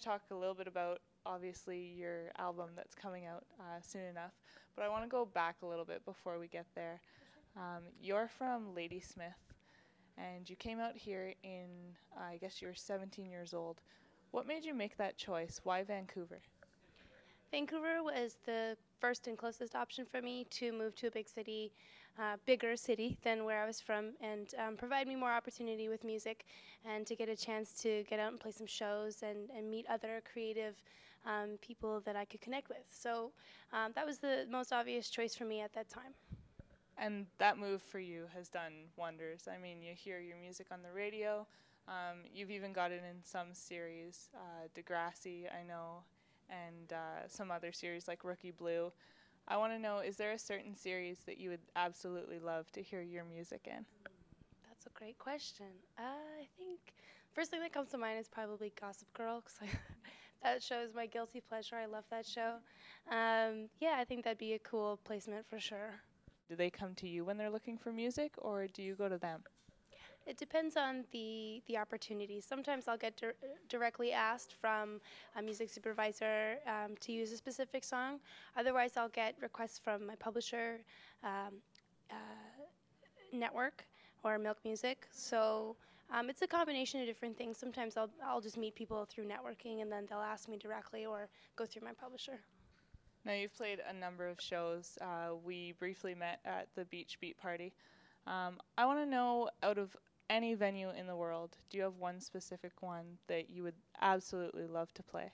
to talk a little bit about, obviously, your album that's coming out soon enough, but I want to go back a little bit before we get there. You're from Ladysmith, and you came out here in, I guess you were 17 years old. What made you make that choice? Why Vancouver? Vancouver was the first and closest option for me to move to a bigger city than where I was from, and provide me more opportunity with music and to get a chance to get out and play some shows and meet other creative people that I could connect with. So that was the most obvious choice for me at that time. And that move for you has done wonders. I mean, you hear your music on the radio. You've even got it in some series, Degrassi, I know, and some other series like Rookie Blue. I want to know, is there a certain series that you would absolutely love to hear your music in? That's a great question. I think first thing that comes to mind is probably Gossip Girl, because that show is my guilty pleasure. I love that show. Yeah, I think that'd be a cool placement for sure. Do they come to you when they're looking for music, or do you go to them? It depends on the opportunity. Sometimes I'll get directly asked from a music supervisor to use a specific song. Otherwise, I'll get requests from my publisher, um, uh, network, or Milk Music. So it's a combination of different things. Sometimes I'll just meet people through networking, and then they'll ask me directly or go through my publisher. Now, you've played a number of shows. We briefly met at the Beach Beat Party. I want to know, out of any venue in the world, do you have one specific one that you would absolutely love to play?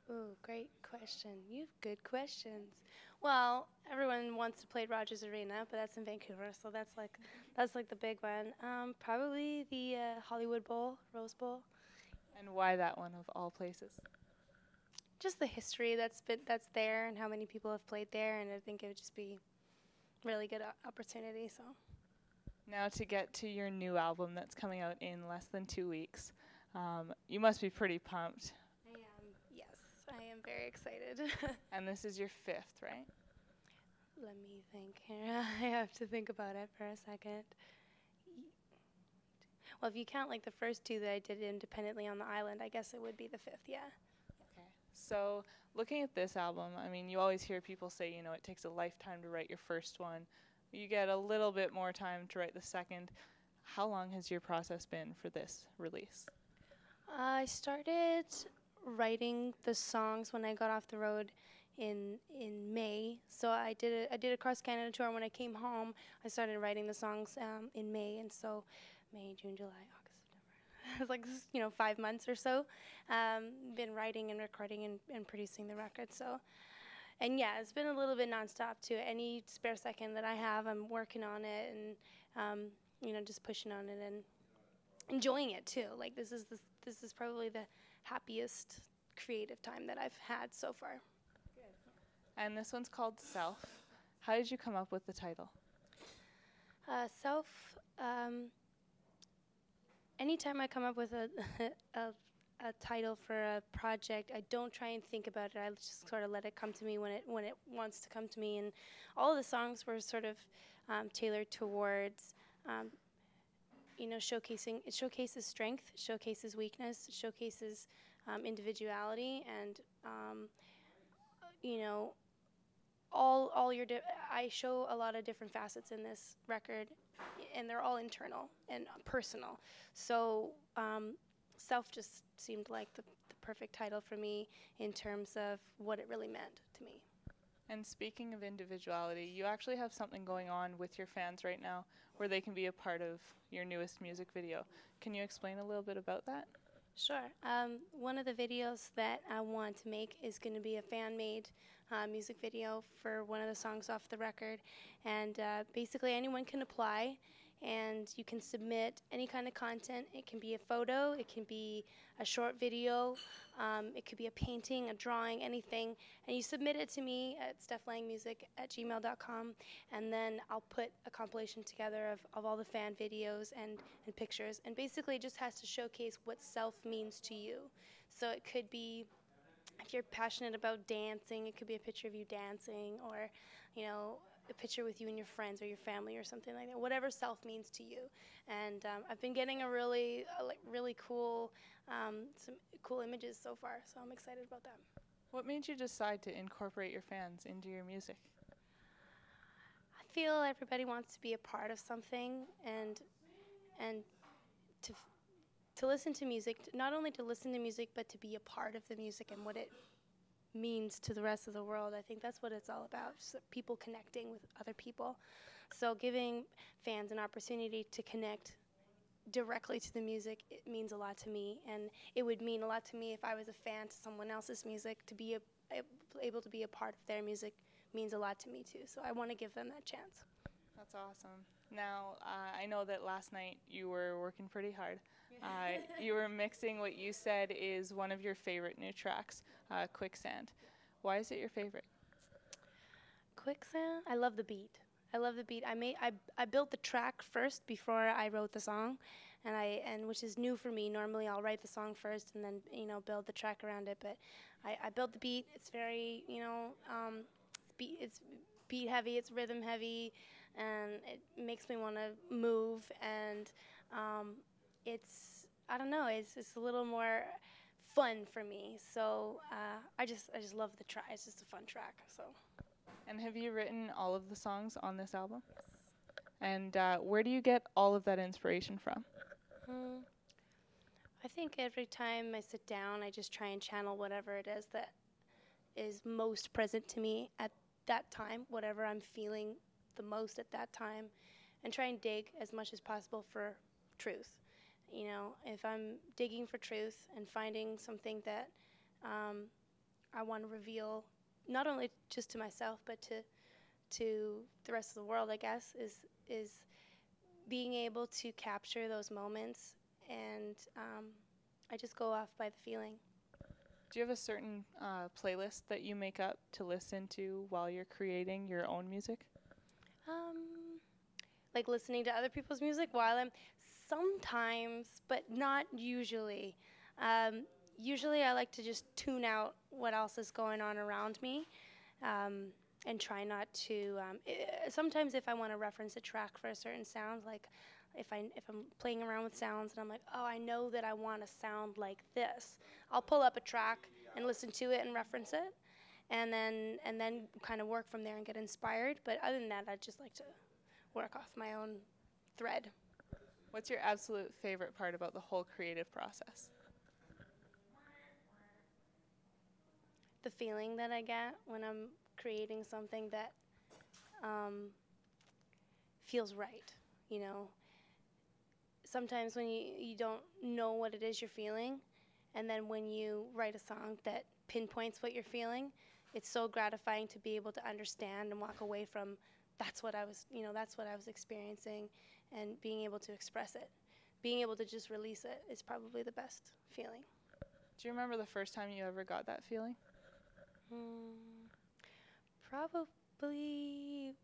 Ooh, great question. You have good questions. Well, everyone wants to play at Rogers Arena, but that's in Vancouver, so that's like the big one. Probably the Hollywood Bowl, Rose Bowl. And why that one of all places? Just the history that's there and how many people have played there, and I think it would just be really good opportunity. So. Now to get to your new album that's coming out in less than 2 weeks. You must be pretty pumped. I am, yes, I am very excited. And this is your fifth, right? Let me think here. I have to think about it for a second. Well, if you count like the first two that I did independently on the island, I guess it would be the fifth, yeah. Okay. So looking at this album, I mean, you always hear people say, it takes a lifetime to write your first one. You get a little bit more time to write the second. How long has your process been for this release? I started writing the songs when I got off the road in May. So I did a cross Canada tour. When I came home, I started writing the songs in May, and so May, June, July, August, September. It's like 5 months or so. Been writing and recording and producing the record. So. And yeah, it's been a little bit nonstop too. Any spare second that I have, I'm working on it and just pushing on it and enjoying it too. Like this is probably the happiest creative time that I've had so far. And this one's called Self. How did you come up with the title? Self. Anytime I come up with a title for a project, I don't try and think about it. I just sort of let it come to me when it wants to come to me. And all of the songs were sort of tailored towards, showcasing. It showcases strength, it showcases weakness, it showcases individuality, and all your. I show a lot of different facets in this record, and they're all internal and personal. So. Self just seemed like the perfect title for me in terms of what it really meant to me. And speaking of individuality, you actually have something going on with your fans right now where they can be a part of your newest music video. Can you explain a little bit about that? Sure. One of the videos that I want to make is going to be a fan-made music video for one of the songs off the record. And basically anyone can apply, and you can submit any kind of content. It can be a photo, it can be a short video, it could be a painting, a drawing, anything. And you submit it to me at steflangmusic@gmail.com, and then I'll put a compilation together of all the fan videos and pictures. And basically it just has to showcase what self means to you. So it could be, if you're passionate about dancing, it could be a picture of you dancing, or, a picture with you and your friends or your family or something like that, whatever self means to you. And I've been getting a really cool, some cool images so far, so I'm excited about that. What made you decide to incorporate your fans into your music? I feel everybody wants to be a part of something, and to to listen to music, not only to listen to music, but to be a part of the music and what it means to the rest of the world. I think that's what it's all about, just people connecting with other people. So giving fans an opportunity to connect directly to the music, it means a lot to me. And it would mean a lot to me if I was a fan to someone else's music. To be able to be a part of their music means a lot to me too. So I want to give them that chance. That's awesome. Now, I know that last night you were working pretty hard. You were mixing what you said is one of your favorite new tracks, Quicksand. Why is it your favorite? Quicksand, I love the beat. I love the beat. I built the track first before I wrote the song, and which is new for me. Normally I'll write the song first and then build the track around it. But I built the beat. It's very it's beat heavy. It's rhythm heavy, and it makes me want to move. And it's I don't know. It's a little more fun for me. So I just love the track. It's just a fun track. So. And have you written all of the songs on this album? And where do you get all of that inspiration from? I think every time I sit down, I just try and channel whatever it is that is most present to me at that time, whatever I'm feeling the most at that time, and try and dig as much as possible for truth. If I'm digging for truth and finding something that I want to reveal, not only just to myself, but to the rest of the world, I guess, is being able to capture those moments, and I just go off by the feeling. Do you have a certain playlist that you make up to listen to while you're creating your own music? Like listening to other people's music while I'm sometimes, but not usually. Usually I like to just tune out what else is going on around me, and try not to. Sometimes if I want to reference a track for a certain sound, like if I'm playing around with sounds and I'm like, oh, I know that I want to sound like this, I'll pull up a track and listen to it and reference it, and then kind of work from there and get inspired. But other than that, I just like to work off my own thread. What's your absolute favorite part about the whole creative process? The feeling that I get when I'm creating something that feels right. Sometimes when you don't know what it is you're feeling, and then when you write a song that pinpoints what you're feeling, it's so gratifying to be able to understand and walk away from that's what I was experiencing, and being able to express it. Being able to just release it is probably the best feeling. Do you remember the first time you ever got that feeling? Probably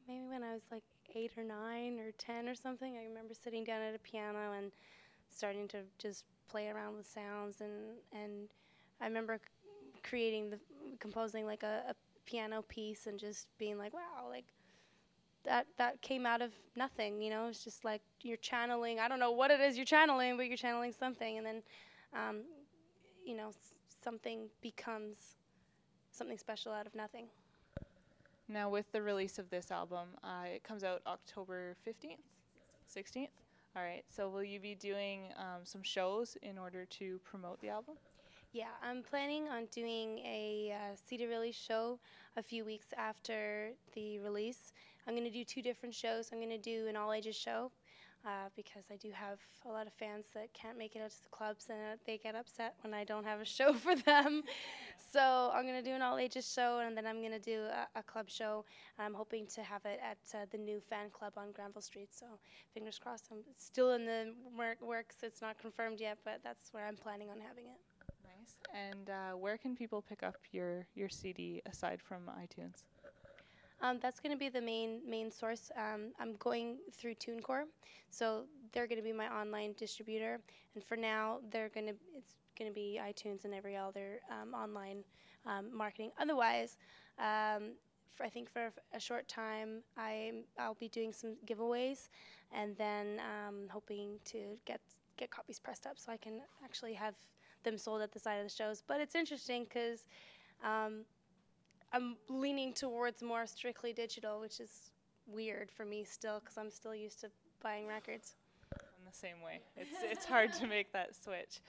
maybe when I was like 8 or 9 or 10 or something. I remember sitting down at a piano and starting to just play around with sounds, and I remember composing like a piano piece and just being like, wow, like that came out of nothing. It's just like you're channeling. I don't know what it is you're channeling, but you're channeling something, and then something becomes something special out of nothing. Now, with the release of this album, it comes out October 15th? 16th? All right, so will you be doing some shows in order to promote the album? Yeah, I'm planning on doing a CD release show a few weeks after the release. I'm going to do 2 different shows. I'm going to do an all-ages show because I do have a lot of fans that can't make it out to the clubs, and they get upset when I don't have a show for them. So I'm going to do an all-ages show, and then I'm going to do a club show. I'm hoping to have it at the new fan club on Granville Street. So fingers crossed. It's still in the works. It's not confirmed yet, but that's where I'm planning on having it. Nice. And where can people pick up your CD aside from iTunes? That's going to be the main source. I'm going through TuneCore, so they're going to be my online distributor. And for now, it's going to be iTunes and every other online marketing. Otherwise, I think for a short time, I'll be doing some giveaways, and then hoping to get copies pressed up so I can actually have them sold at the side of the shows. But it's interesting because I'm leaning towards more strictly digital, which is weird for me still because I'm still used to buying records. I'm the same way. It's hard to make that switch.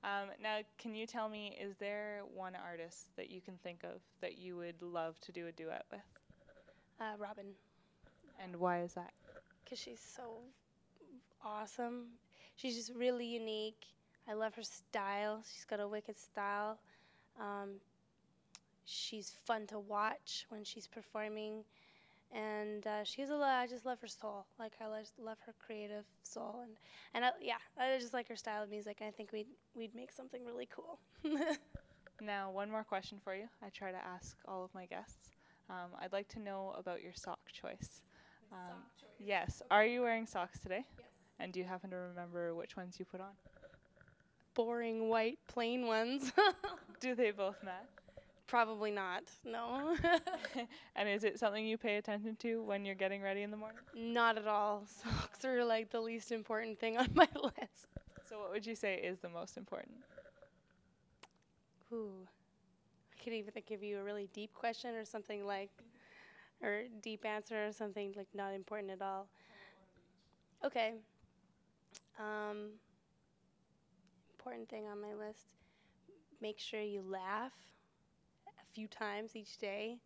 Now, can you tell me, is there one artist that you can think of that you would love to do a duet with? Robin, And why is that? because she's so awesome. She's just really unique. I love her style. She's got a wicked style. She's fun to watch when she's performing, and she has a lot. I just love her soul. Like I love her creative soul, and I just like her style of music. I think we'd make something really cool. Now, one more question for you. I try to ask all of my guests. I'd like to know about your sock choice. Sock choice. Yes. Are you wearing socks today? Yes. And do you happen to remember which ones you put on? Boring white plain ones. Do they both match? Probably not. No. And is it something you pay attention to when you're getting ready in the morning? Not at all. Socks are like the least important thing on my list. So what would you say is the most important? Ooh. I could either give you a really deep question or something like, or deep answer or something like not important at all. Okay. Important thing on my list. Make sure you laugh a few times each day.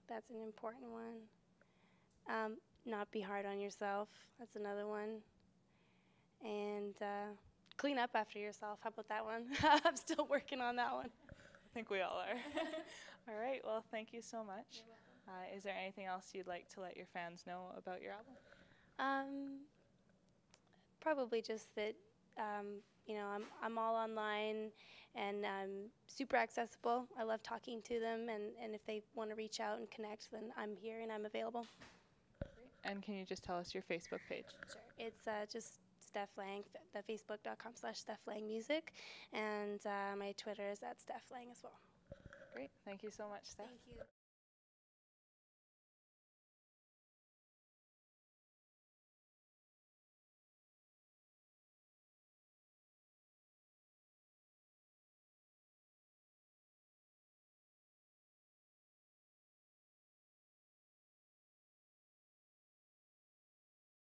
That's an important one. Not be hard on yourself. That's another one. And clean up after yourself. How about that one? I'm still working on that one. I think we all are. All right. Well, thank you so much. Is there anything else you'd like to let your fans know about your album? Probably just that, I'm all online and super accessible. I love talking to them, and if they want to reach out and connect, then I'm here and I'm available. And can you just tell us your Facebook page? Sure. It's just Stef Lang, the facebook.com/Stef Lang Music, and my Twitter is @Stef Lang as well. Great. Thank you so much, Steph. Thank you.